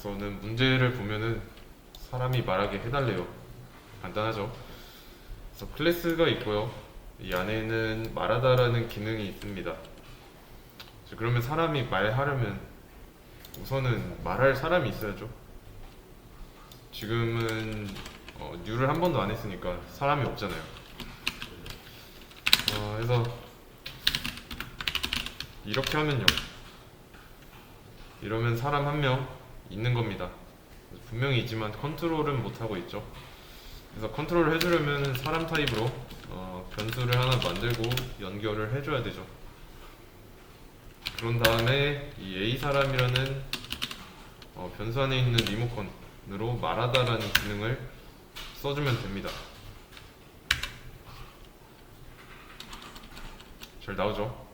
우선은 문제를 보면은 사람이 말하게 해달래요. 간단하죠. 그래서 클래스가 있고요. 이 안에는 말하다라는 기능이 있습니다. 그러면 사람이 말하려면 우선은 말할 사람이 있어야죠. 지금은 뉴를 한 번도 안 했으니까 사람이 없잖아요. 그래서 이렇게 하면요. 이러면 사람 한 명 있는 겁니다. 분명히 있지만 컨트롤은 못하고 있죠. 그래서 컨트롤을 해주려면 사람 타입으로 변수를 하나 만들고 연결을 해줘야 되죠. 그런 다음에 이 A 사람이라는 변수 안에 있는 리모컨으로 말하다라는 기능을 써주면 됩니다. 잘 나오죠?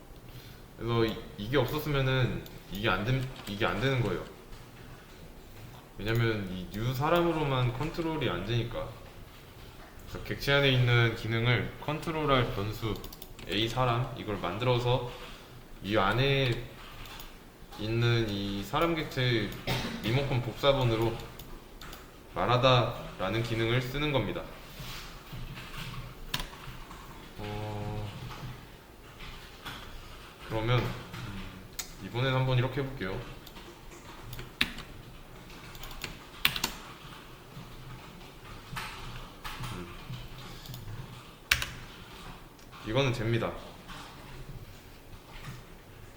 그래서 이게 없었으면은 이게 안 되는 거예요. 왜냐면 이 new 사람으로만 컨트롤이 안 되니까. 그래서 객체 안에 있는 기능을 컨트롤할 변수 A 사람 이걸 만들어서 이 안에 있는 이 사람 객체 리모컨 복사본으로 말하다라는 기능을 쓰는 겁니다. 그러면 이번엔 한번 이렇게 해볼게요. 이거는 됩니다.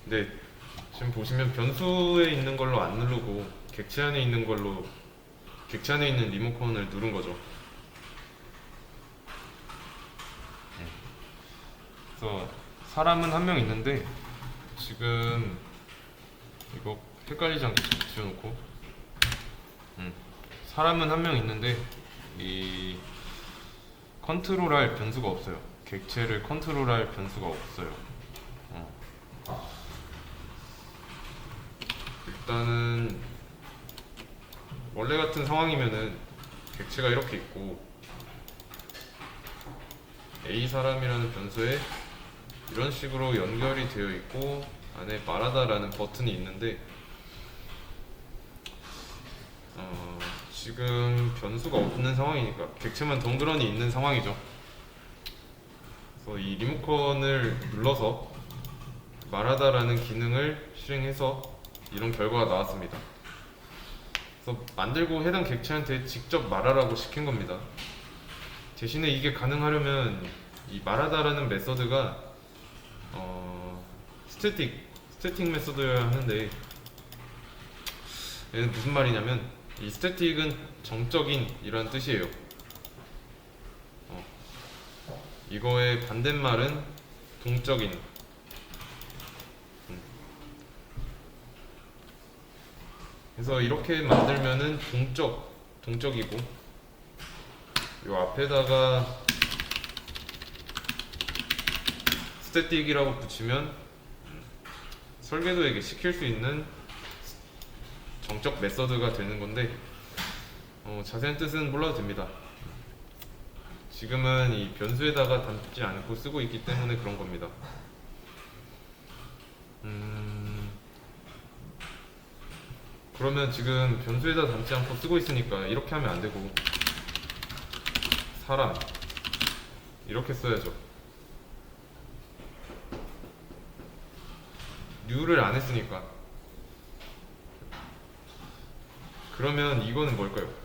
근데 지금 보시면 변수에 있는 걸로 안 누르고 객체 안에 있는 걸로 객체 안에 있는 리모컨을 누른 거죠. 그래서 사람은 한 명 있는데 지금 이거 헷갈리지 않게 좀 지워놓고 사람은 한 명 있는데 이 컨트롤할 변수가 없어요. 객체를 컨트롤할 변수가 없어요. 일단은 원래 같은 상황이면은 객체가 이렇게 있고 A 사람이라는 변수에 이런 식으로 연결이 되어 있고 안에 말하다라는 버튼이 있는데 지금 변수가 없는 상황이니까 객체만 덩그러니 있는 상황이죠. 그래서 이 리모컨을 눌러서 말하다라는 기능을 실행해서 이런 결과가 나왔습니다. 그래서 만들고 해당 객체한테 직접 말하라고 시킨 겁니다. 대신에 이게 가능하려면 이 말하다라는 메서드가 스태틱 메서드여야 하는데 얘는 무슨 말이냐면 이 스태틱은 정적인 이란 뜻이에요. 이거의 반대말은 동적인. 그래서 이렇게 만들면은 동적이고 요 앞에다가 스태틱이라고 붙이면 설계도에게 시킬 수 있는 정적 메서드가 되는 건데 자세한 뜻은 몰라도 됩니다. 지금은 이 변수에다가 담지 않고 쓰고 있기 때문에 그런 겁니다. 그러면 지금 변수에다 담지 않고 쓰고 있으니까 이렇게 하면 안 되고 사람 이렇게 써야죠. new를 안 했으니까. 그러면 이거는 뭘까요?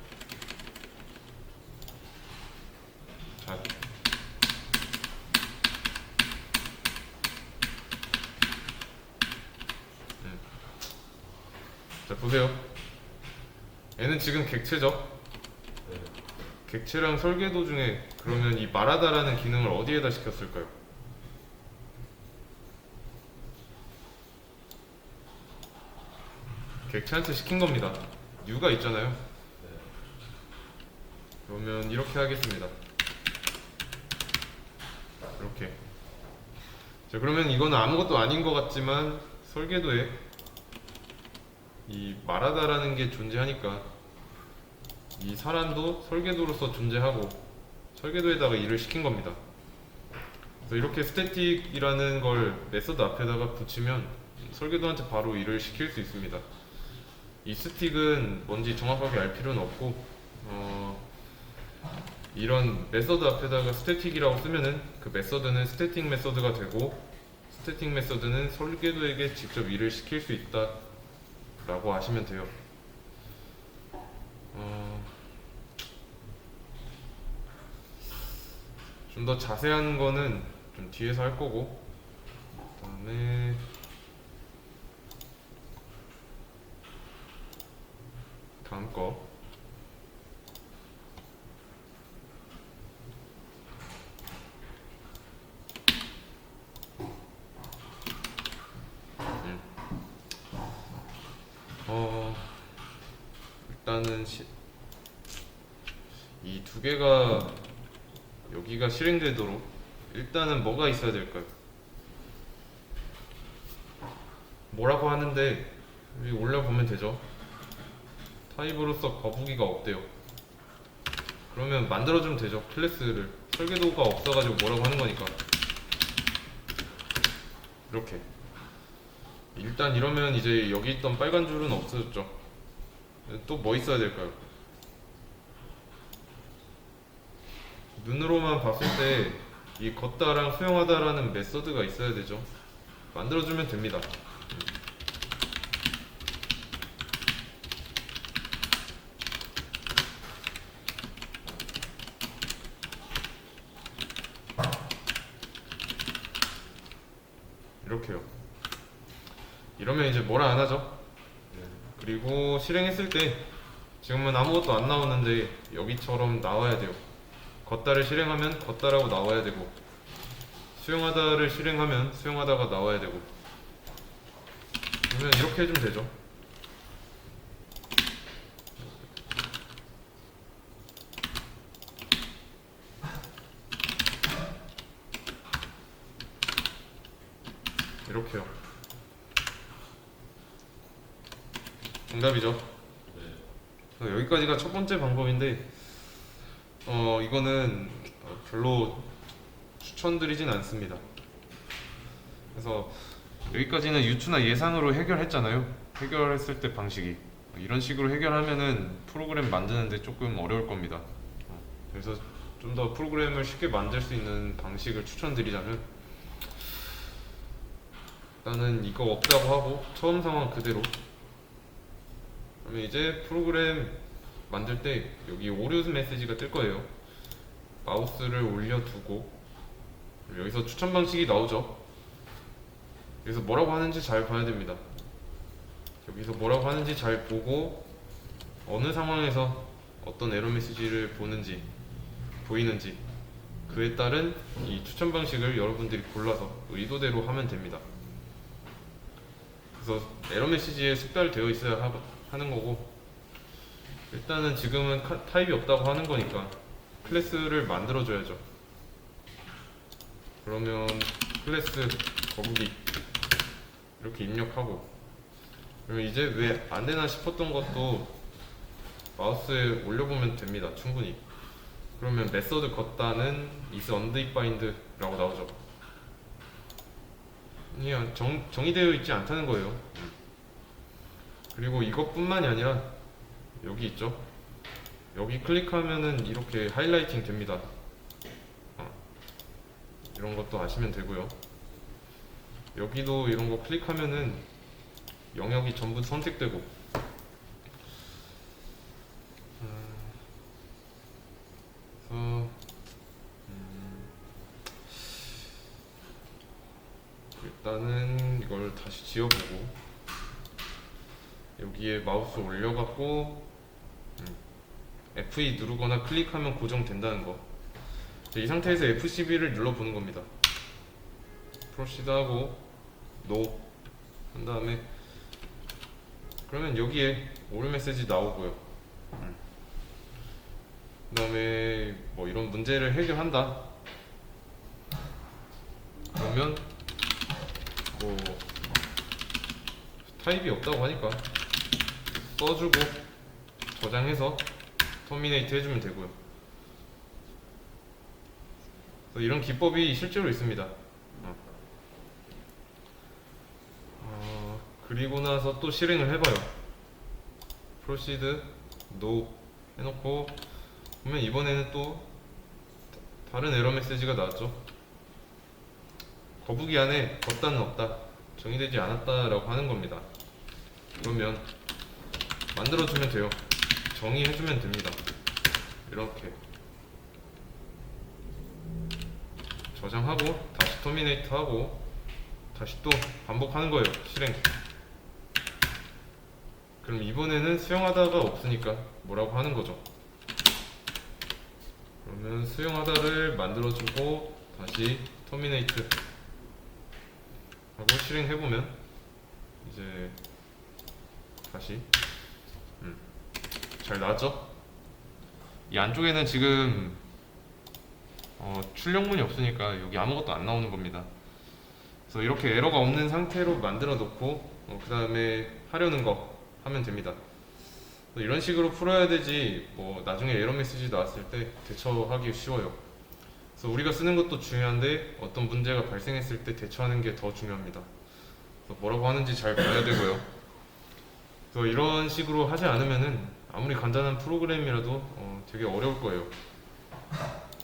자, 자 보세요. 얘는 지금 객체죠. 객체랑 설계도 중에 그러면 이 말하다라는 기능을 어디에다 시켰을까요? 객체한테 시킨 겁니다. new가 있잖아요. 그러면 이렇게 하겠습니다. 이렇게. 자, 그러면 이거는 아무것도 아닌 것 같지만 설계도에 이 말하다라는 게 존재하니까 이 사람도 설계도로서 존재하고 설계도에다가 일을 시킨 겁니다. 그래서 이렇게 스태틱이라는 걸 메서드 앞에다가 붙이면 설계도한테 바로 일을 시킬 수 있습니다. 이 스틱은 뭔지 정확하게 알 필요는 없고 이런 메서드 앞에다가 스태틱이라고 쓰면은 그 메서드는 스태틱 메서드가 되고 스태틱 메서드는 설계도에게 직접 일을 시킬 수 있다 라고 하시면 돼요. 좀 더 자세한 거는 좀 뒤에서 할 거고, 그 다음에 다음 거 일단은 이 두 개가 여기가 실행되도록 일단은 뭐가 있어야 될까요? 뭐라고 하는데 여기 올려보면 되죠. 타입으로서 거북이가 없대요. 그러면 만들어주면 되죠. 클래스를. 설계도가 없어가지고 뭐라고 하는 거니까. 이렇게. 일단 이러면 이제 여기 있던 빨간 줄은 없어졌죠. 또 뭐 있어야 될까요? 눈으로만 봤을 때 이 걷다랑 수용하다라는 메서드가 있어야 되죠. 만들어주면 됩니다. 이렇게요. 이러면 이제 뭐라 안 하죠. 그리고 실행했을 때 지금은 아무것도 안 나오는데 여기처럼 나와야 돼요. 걷다를 실행하면 걷다라고 나와야 되고, 수용하다를 실행하면 수용하다가 나와야 되고. 그러면 이렇게 해주면 되죠. 이렇게요. 정답이죠. 여기까지가 첫 번째 방법인데 이거는 별로 추천드리진 않습니다. 그래서 여기까지는 유추나 예상으로 해결했잖아요. 해결했을 때 방식이 이런 식으로 해결하면은 프로그램 만드는데 조금 어려울 겁니다. 그래서 좀 더 프로그램을 쉽게 만들 수 있는 방식을 추천드리자면, 일단은 이거 없다고 하고 처음 상황 그대로. 그러면 이제 프로그램 만들 때 여기 오류 메시지가 뜰 거예요. 마우스를 올려두고 여기서 추천 방식이 나오죠. 여기서 뭐라고 하는지 잘 봐야 됩니다. 여기서 뭐라고 하는지 잘 보고 어느 상황에서 어떤 에러 메시지를 보이는지 그에 따른 이 추천 방식을 여러분들이 골라서 의도대로 하면 됩니다. 그래서 에러 메시지에 숙달되어 있어야 하는 거고, 일단은 지금은 타입이 없다고 하는 거니까 클래스를 만들어 줘야죠. 그러면 클래스 거북이 이렇게 입력하고, 그러면 이제 왜 안 되나 싶었던 것도 마우스에 올려보면 됩니다. 충분히. 그러면 메서드 걷다는 is undefined 라고 나오죠. 그냥 정의되어 있지 않다는 거예요. 그리고 이것뿐만이 아니라 여기 있죠. 여기 클릭하면은 이렇게 하이라이팅 됩니다. 이런 것도 아시면 되고요. 여기도 이런 거 클릭하면은 영역이 전부 선택되고. 그래서 일단은 이걸 다시 지워보고 여기에 마우스 올려갖고 F2 누르거나 클릭하면 고정된다는 거. 이 상태에서 F12를 눌러보는 겁니다. 프로시드 하고 NO 한 다음에, 그러면 여기에 오류 메시지 나오고요. 그 다음에 뭐 이런 문제를 해결한다 그러면 뭐 타입이 없다고 하니까 써주고 저장해서 터미네이트 해주면 되고요. 그래서 이런 기법이 실제로 있습니다. 그리고 나서 또 실행을 해봐요. proceed no 해놓고 보면 이번에는 또 다른 에러 메시지가 나왔죠. 거북이 안에 없다는 없다, 정의되지 않았다 라고 하는 겁니다. 그러면 만들어주면 돼요. 정의해주면 됩니다. 이렇게 저장하고 다시 터미네이트 하고 다시 또 반복하는 거예요. 실행. 그럼 이번에는 수용하다가 없으니까 뭐라고 하는 거죠. 그러면 수용하다를 만들어주고 다시 터미네이트 하고 실행해보면 이제 다시 잘 나왔죠? 이 안쪽에는 지금 출력문이 없으니까 여기 아무것도 안 나오는 겁니다. 그래서 이렇게 에러가 없는 상태로 만들어 놓고 그 다음에 하려는 거 하면 됩니다. 이런 식으로 풀어야 되지 뭐 나중에 에러 메시지 나왔을 때 대처하기 쉬워요. 그래서 우리가 쓰는 것도 중요한데 어떤 문제가 발생했을 때 대처하는 게 더 중요합니다. 그래서 뭐라고 하는지 잘 봐야 되고요. 그래서 이런 식으로 하지 않으면은 아무리 간단한 프로그램이라도 되게 어려울 거예요.